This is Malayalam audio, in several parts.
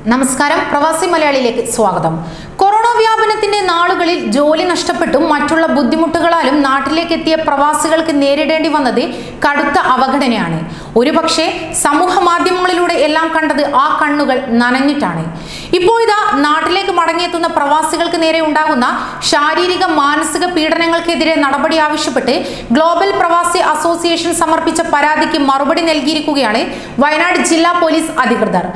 നമസ്കാരം, പ്രവാസി മലയാളിയിലേക്ക് സ്വാഗതം. കൊറോണ വ്യാപനത്തിന്റെ നാളുകളിൽ ജോലി നഷ്ടപ്പെട്ടും മറ്റുള്ള ബുദ്ധിമുട്ടുകളാലും നാട്ടിലേക്ക് എത്തിയ പ്രവാസികൾക്ക് നേരിടേണ്ടി വന്നത് കടുത്ത അവഗണനയാണ്. ഒരുപക്ഷെ സമൂഹ മാധ്യമങ്ങളിലൂടെ എല്ലാം കണ്ടത് ആ കണ്ണുകൾ നനഞ്ഞിട്ടാണ്. ഇപ്പോഴിതാ നാട്ടിലേക്ക് മടങ്ങിയെത്തുന്ന പ്രവാസികൾക്ക് നേരെ ഉണ്ടാകുന്ന ശാരീരിക മാനസിക പീഡനങ്ങൾക്കെതിരെ നടപടി ആവശ്യപ്പെട്ട് ഗ്ലോബൽ പ്രവാസി അസോസിയേഷൻ സമർപ്പിച്ച പരാതിക്ക് മറുപടി നൽകിയിരിക്കുകയാണ് വയനാട് ജില്ലാ പോലീസ് അധികൃതർ.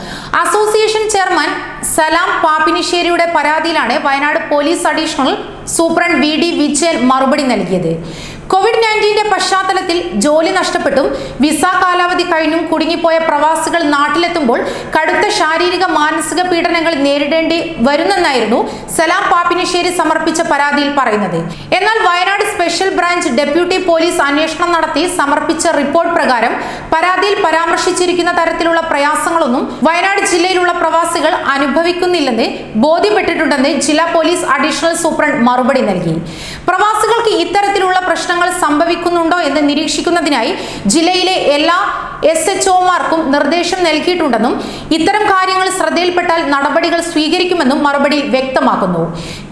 അസോസിയേഷൻ ചെയർമാൻ സലാം പാപ്പിനിശ്ശേരിയുടെ പരാതിയിലാണ് Wayanad police additional superintendent V D Vijayan മറുപടി നൽകിയത്. കോവിഡ്-19 പശ്ചാത്തലത്തിൽ ജോലി നഷ്ടപ്പെട്ടും വിസ കാലാവധി കഴിഞ്ഞും കുടുങ്ങിപ്പോയ പ്രവാസികൾ നാട്ടിലെത്തുമ്പോൾ കടുത്ത ശാരീരിക മാനസിക പീഡനങ്ങൾ നേരിടേണ്ടി വരുന്നെന്നായിരുന്നു സലാം പാപ്പിനിശ്ശേരി സമർപ്പിച്ച പരാതിയിൽ പറയുന്നത്. എന്നാൽ Wayanad special branch deputy police അന്വേഷണം നടത്തി സമർപ്പിച്ച റിപ്പോർട്ട് പ്രകാരം പരാതിയിൽ പരാമർശിച്ചിരിക്കുന്ന തരത്തിലുള്ള പ്രയാസങ്ങളൊന്നും വയനാട് ജില്ലയിലുള്ള പ്രവാസികൾ അനുഭവിക്കുന്നില്ലെന്ന് ബോധ്യപ്പെട്ടിട്ടുണ്ടെന്ന് ജില്ലാ പോലീസ് അഡീഷണൽ സൂപ്രണ്ട് മറുപടി നൽകി. പ്രവാസികൾക്ക് ഇത്തരത്തിലുള്ള പ്രശ്നങ്ങൾ സംഭവിക്കുന്നുണ്ടോ എന്ന് നിരീക്ഷിക്കുന്നതിനായി ജില്ലയിലെ എല്ലാ SHOമാർക്കും നിർദ്ദേശം നൽകിയിട്ടുണ്ടെന്നും ഇത്തരം കാര്യങ്ങൾ ശ്രദ്ധയിൽപ്പെട്ടാൽ നടപടികൾ സ്വീകരിക്കുമെന്നും മറുപടിയിൽ വ്യക്തമാക്കുന്നു.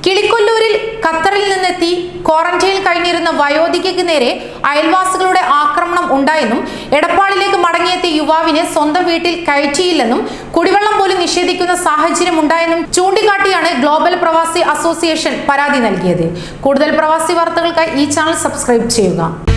കിളിക്കൊല്ലൂരിൽ ഖത്തറിൽ നിന്നെത്തി ക്വാറന്റൈനിൽ കഴിഞ്ഞിരുന്ന വയോധികയ്ക്ക് നേരെ അയൽവാസികളുടെ ആക്രമണം ഉണ്ടായെന്നും എടപ്പാളിലേക്ക് മടങ്ങിയെത്തിയ യുവാവിനെ സ്വന്തം വീട്ടിൽ കയറ്റിയില്ലെന്നും കുടിവെള്ളം പോലും നിഷേധിക്കുന്ന സാഹചര്യം ഉണ്ടായെന്നും ചൂണ്ടിക്കാട്ടിയാണ് ഗ്ലോബൽ പ്രവാസി അസോസിയേഷൻ പരാതി നൽകിയത്. കൂടുതൽ പ്രവാസി വാർത്തകൾക്കായി ഈ ചാനൽ സബ്സ്ക്രൈബ് ചെയ്യുക.